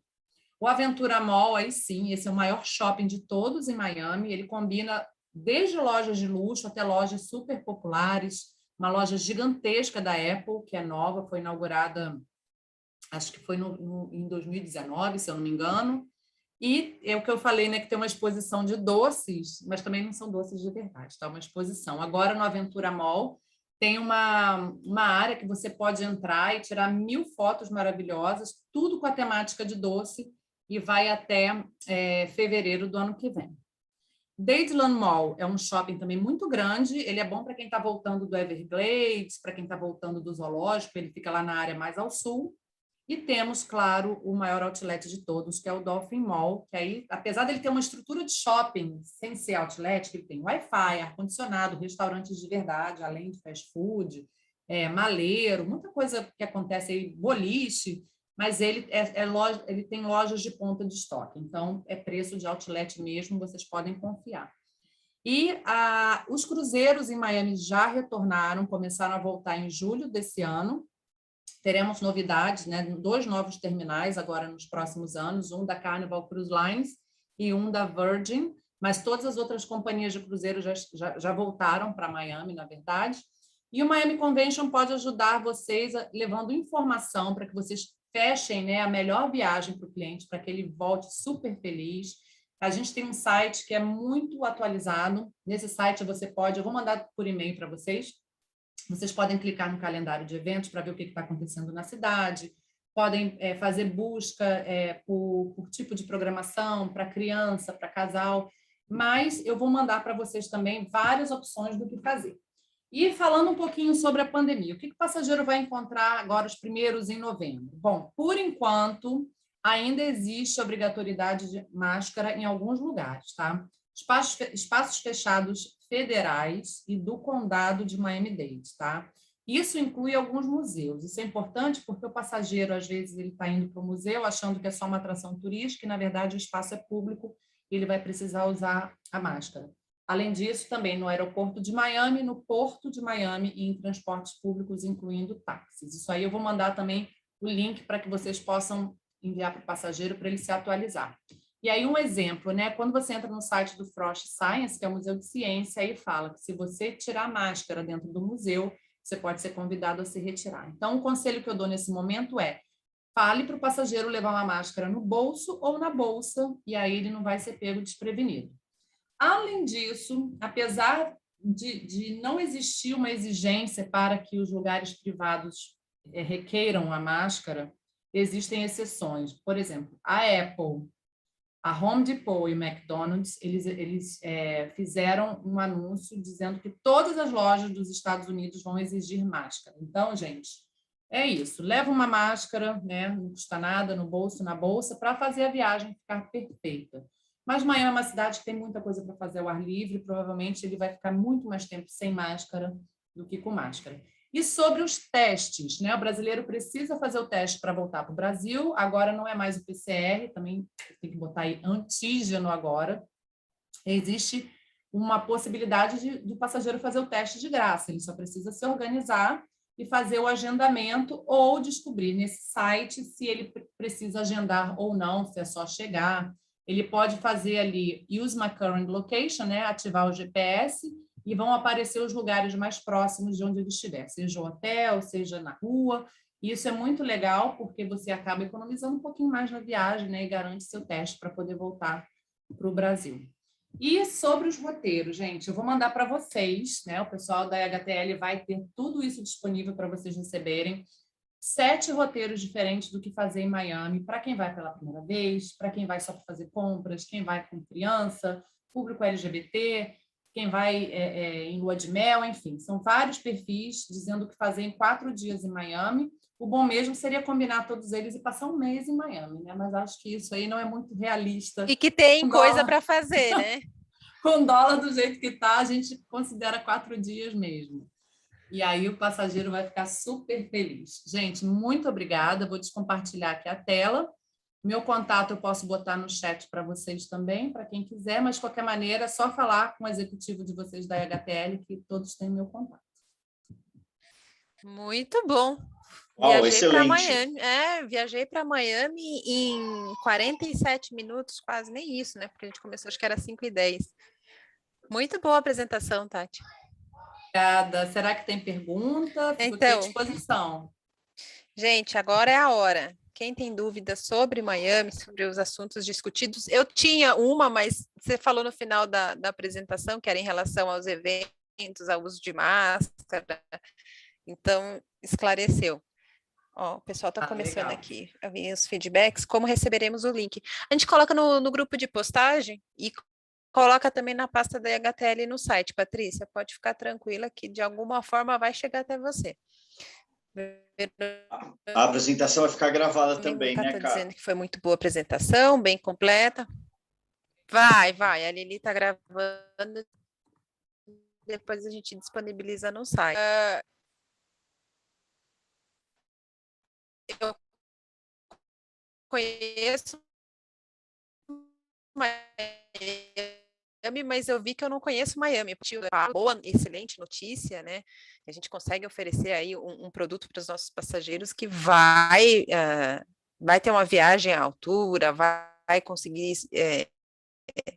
O Aventura Mall, aí sim, esse é o maior shopping de todos em Miami. Ele combina desde lojas de luxo até lojas super populares, uma loja gigantesca da Apple, que é nova, foi inaugurada, acho que foi em 2019, se eu não me engano. E é o que eu falei, né, que tem uma exposição de doces, mas também não são doces de verdade, tá? Uma exposição. Agora, no Aventura Mall, tem uma área que você pode entrar e tirar 1000 fotos maravilhosas, tudo com a temática de doce, e vai até fevereiro do ano que vem. Dadeland Mall é um shopping também muito grande, ele é bom para quem está voltando do Everglades, para quem está voltando do zoológico, ele fica lá na área mais ao sul. E temos, claro, o maior outlet de todos, que é o Dolphin Mall, que aí, apesar dele ter uma estrutura de shopping sem ser outlet, que ele tem Wi-Fi, ar-condicionado, restaurantes de verdade, além de fast food, maleiro, muita coisa que acontece aí, boliche, mas ele tem lojas de ponta de estoque, então é preço de outlet mesmo, vocês podem confiar. E os cruzeiros em Miami já retornaram, começaram a voltar em julho desse ano. Teremos novidades, né? 2 novos terminais agora nos próximos anos, um da Carnival Cruise Lines e um da Virgin, mas todas as outras companhias de cruzeiro já voltaram para Miami, na verdade. E o Miami Convention pode ajudar vocês levando informação para que vocês fechem, né, a melhor viagem para o cliente, para que ele volte super feliz. A gente tem um site que é muito atualizado. Nesse site eu vou mandar por e-mail para vocês. Vocês podem clicar no calendário de eventos para ver o que está acontecendo na cidade, podem fazer busca por tipo de programação, para criança, para casal, mas eu vou mandar para vocês também várias opções do que fazer. E falando um pouquinho sobre a pandemia, o que o passageiro vai encontrar agora os primeiros em novembro? Bom, por enquanto, ainda existe obrigatoriedade de máscara em alguns lugares, tá? Espaços fechados federais e do condado de Miami-Dade, tá? Isso inclui alguns museus. Isso é importante porque o passageiro, às vezes, ele está indo para o museu achando que é só uma atração turística e, na verdade, o espaço é público e ele vai precisar usar a máscara. Além disso, também no aeroporto de Miami, no porto de Miami e em transportes públicos, incluindo táxis. Isso aí eu vou mandar também o link para que vocês possam enviar para o passageiro para ele se atualizar. E aí um exemplo, né? Quando você entra no site do Frost Science, que é o Museu de Ciência, aí fala que se você tirar a máscara dentro do museu, você pode ser convidado a se retirar. Então, o conselho que eu dou nesse momento é: fale para o passageiro levar uma máscara no bolso ou na bolsa, e aí ele não vai ser pego desprevenido. Além disso, apesar de não existir uma exigência para que os lugares privados requeiram a máscara, existem exceções. Por exemplo, a Apple, a Home Depot e o McDonald's, eles fizeram um anúncio dizendo que todas as lojas dos Estados Unidos vão exigir máscara. Então, gente, é isso. Leva uma máscara, né, não custa nada, no bolso, na bolsa, para fazer a viagem ficar perfeita. Mas Miami é uma cidade que tem muita coisa para fazer ao ar livre, provavelmente ele vai ficar muito mais tempo sem máscara do que com máscara. E sobre os testes, né? O brasileiro precisa fazer o teste para voltar para o Brasil, agora não é mais o PCR, também tem que botar aí antígeno agora. Existe uma possibilidade do passageiro fazer o teste de graça, ele só precisa se organizar e fazer o agendamento ou descobrir nesse site se ele precisa agendar ou não, se é só chegar. Ele pode fazer ali Use My Current Location, né? Ativar o GPS, e vão aparecer os lugares mais próximos de onde ele estiver, seja o hotel, seja na rua. E isso é muito legal, porque você acaba economizando um pouquinho mais na viagem, né? E garante seu teste para poder voltar para o Brasil. E sobre os roteiros, gente, eu vou mandar para vocês, né? O pessoal da HTL vai ter tudo isso disponível para vocês receberem. 7 roteiros diferentes do que fazer em Miami, para quem vai pela primeira vez, para quem vai só para fazer compras, quem vai com criança, público LGBT, quem vai em lua de mel, enfim. São vários perfis dizendo o que fazer em 4 dias em Miami. O bom mesmo seria combinar todos eles e passar um mês em Miami, né? Mas acho que isso aí não é muito realista. E que tem coisa para fazer, né? Com dólar do jeito que está, a gente considera 4 dias mesmo. E aí o passageiro vai ficar super feliz. Gente, muito obrigada. Vou descompartilhar aqui a tela. Meu contato eu posso botar no chat para vocês também, para quem quiser, mas de qualquer maneira é só falar com o executivo de vocês da HTL, que todos têm meu contato. Muito bom. Viajei para Miami. Viajei para Miami em 47 minutos, quase nem isso, né? Porque a gente começou, acho que era 5h10. Muito boa a apresentação, Tati. Obrigada. Será que tem pergunta? Fico aqui à disposição. Gente, agora é a hora. Quem tem dúvidas sobre Miami, sobre os assuntos discutidos, eu tinha uma, mas você falou no final da apresentação, que era em relação aos eventos, ao uso de máscara, então esclareceu. Ó, o pessoal está começando legal. Aqui a vir os feedbacks, como receberemos o link. A gente coloca no grupo de postagem e coloca também na pasta da HTL no site. Patrícia, pode ficar tranquila que de alguma forma vai chegar até você. A apresentação vai ficar gravada também, né, Cara? Dizendo que foi muito boa a apresentação, bem completa. Vai. A Lili está gravando. Depois a gente disponibiliza no site. Eu conheço Miami, mas eu vi que eu não conheço Miami. Boa, excelente notícia, né? A gente consegue oferecer aí um produto para os nossos passageiros que vai ter uma viagem à altura, vai conseguir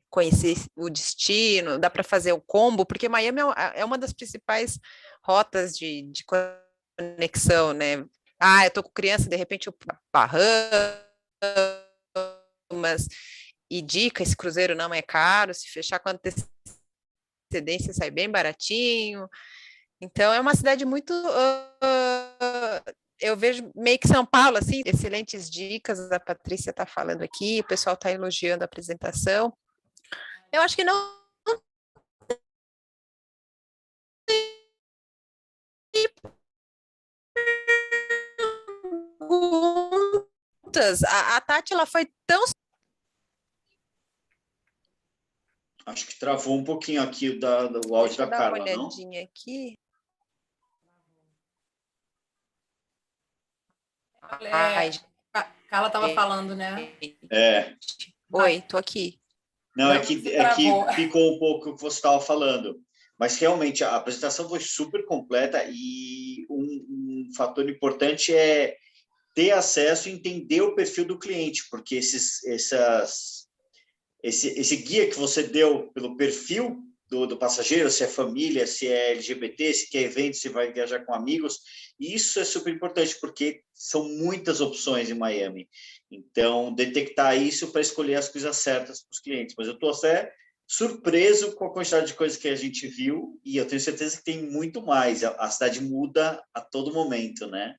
conhecer o destino, dá para fazer o combo, porque Miami é uma das principais rotas de conexão, né? Eu tô com criança, de repente eu Bahamas, e dica, esse cruzeiro não é caro, se fechar com antecedência sai bem baratinho, então é uma cidade muito, eu vejo meio que São Paulo, assim, excelentes dicas, a Patrícia está falando aqui, o pessoal está elogiando a apresentação, eu acho que não a Tati, ela foi tão... Acho que travou um pouquinho aqui o áudio da Carla, não? Deixa eu dar uma olhadinha aqui. Carla estava falando, né? Oi, tô aqui. Não, é que ficou um pouco o que você estava falando. Mas, realmente, a apresentação foi super completa e um fator importante é ter acesso e entender o perfil do cliente, porque esse guia que você deu pelo perfil do passageiro, se é família, se é LGBT, se quer evento, se vai viajar com amigos, isso é super importante, porque são muitas opções em Miami. Então, detectar isso para escolher as coisas certas para os clientes. Mas eu estou até surpreso com a quantidade de coisas que a gente viu e eu tenho certeza que tem muito mais. A cidade muda a todo momento, né?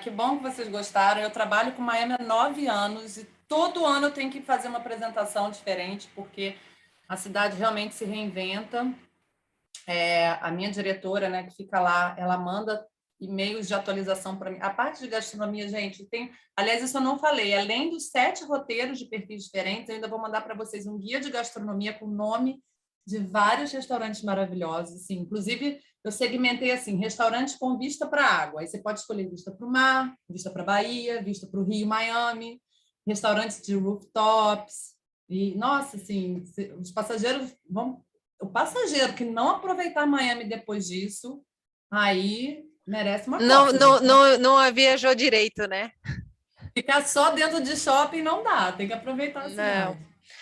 Que bom que vocês gostaram. Eu trabalho com Miami há 9 anos e todo ano eu tenho que fazer uma apresentação diferente, porque a cidade realmente se reinventa. A minha diretora, né, que fica lá, ela manda e-mails de atualização para mim. A parte de gastronomia, gente, aliás, isso eu não falei, além dos 7 roteiros de perfis diferentes, eu ainda vou mandar para vocês um guia de gastronomia com o nome de vários restaurantes maravilhosos, assim. Inclusive, eu segmentei assim, restaurantes com vista para a água. Aí você pode escolher vista para o mar, vista para a Bahia, vista para o Rio, Miami, restaurantes de rooftops. E, nossa, assim, os passageiros vão... O passageiro que não aproveitar Miami depois disso, aí Merece uma Não, cota, não, gente. não viajou direito, né? Ficar só dentro de shopping não dá, tem que aproveitar a cidade.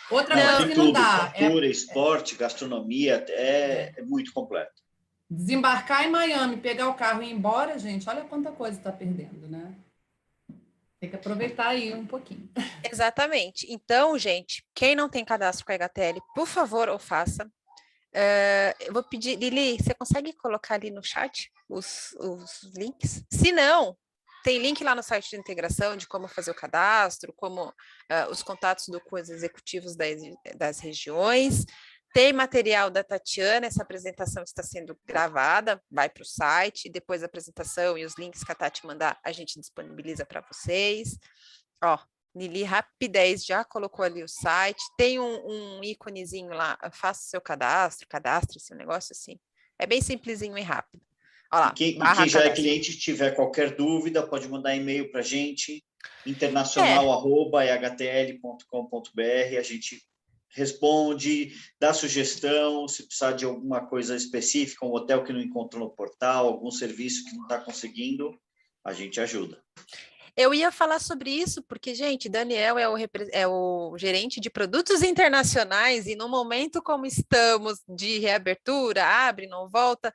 Outra Não, coisa tem que não tudo, dá cultura, esporte, gastronomia, é muito completo. desembarcar em Miami, pegar o carro e ir embora, gente, olha quanta coisa está perdendo, né? Tem que aproveitar aí um pouquinho. Exatamente. Então, gente, quem não tem cadastro com a HTL, por favor, o faça. Eu vou pedir, Lili, você consegue colocar ali no chat os links? Se não, tem link lá no site de integração de como fazer o cadastro, como os contatos com os executivos das regiões. Tem material da Tatiana, essa apresentação está sendo gravada, vai para o site, depois da apresentação e os links que a Tati mandar, a gente disponibiliza para vocês. Ó, Lili, rapidez, já colocou ali o site, tem um íconezinho lá, faça seu cadastre seu negócio assim. É bem simplesinho e rápido. Olha lá, E quem já é cliente, tiver qualquer dúvida, pode mandar e-mail para a gente, internacional@ehtl.com.br, a gente responde, dá sugestão, se precisar de alguma coisa específica, um hotel que não encontrou no portal, algum serviço que não está conseguindo, a gente ajuda. Eu ia falar sobre isso, porque, gente, Daniel é o gerente de produtos internacionais, e no momento como estamos de reabertura, abre, não volta,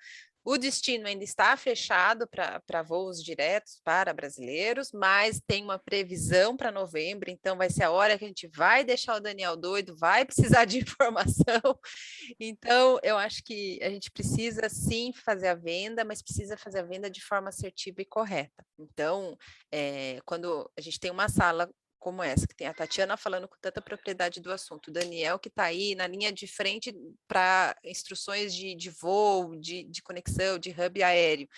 o destino ainda está fechado para voos diretos para brasileiros, mas tem uma previsão para novembro, então vai ser a hora que a gente vai deixar o Daniel doido, vai precisar de informação. Então, eu acho que a gente precisa sim fazer a venda, mas precisa fazer a venda de forma assertiva e correta. Então, quando a gente tem uma sala como essa, que tem a Tatiana falando com tanta propriedade do assunto, o Daniel que está aí na linha de frente para instruções de voo, de conexão, de hub aéreo.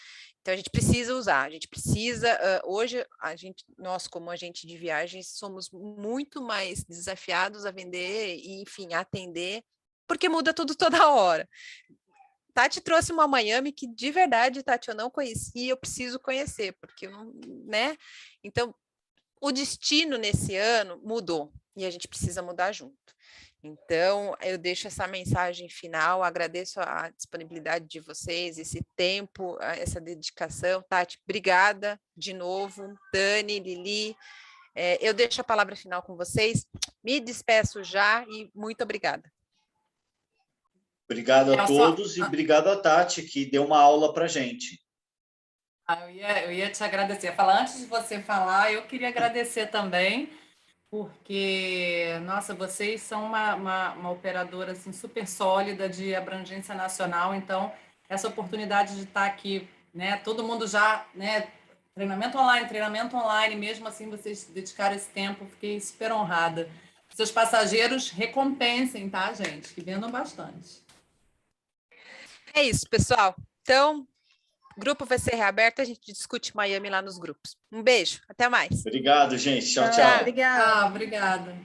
Então, a gente precisa usar, a gente precisa, hoje, nós como agente de viagens, somos muito mais desafiados a vender e, enfim, a atender, porque muda tudo toda hora. Tati trouxe uma Miami que, de verdade, Tati, eu não conhecia, eu preciso conhecer, porque eu não, né? Então, o destino nesse ano mudou e a gente precisa mudar junto. Então, eu deixo essa mensagem final, agradeço a disponibilidade de vocês, esse tempo, essa dedicação. Tati, obrigada de novo. Dani, Lili, eu deixo a palavra final com vocês. Me despeço já e muito obrigada. Obrigado a todos e obrigado a Tati, que deu uma aula para a gente. Eu ia te agradecer. Antes de você falar, eu queria agradecer também, porque, nossa, vocês são uma operadora assim, super sólida de abrangência nacional, então essa oportunidade de estar aqui, né, todo mundo já, né, treinamento online, mesmo assim vocês dedicaram esse tempo, fiquei super honrada. Seus passageiros recompensem, tá, gente? Que vendam bastante. É isso, pessoal. Então, o grupo vai ser reaberto, a gente discute Miami lá nos grupos. Um beijo, até mais. Obrigado, gente. Tchau, Obrigada. Obrigada.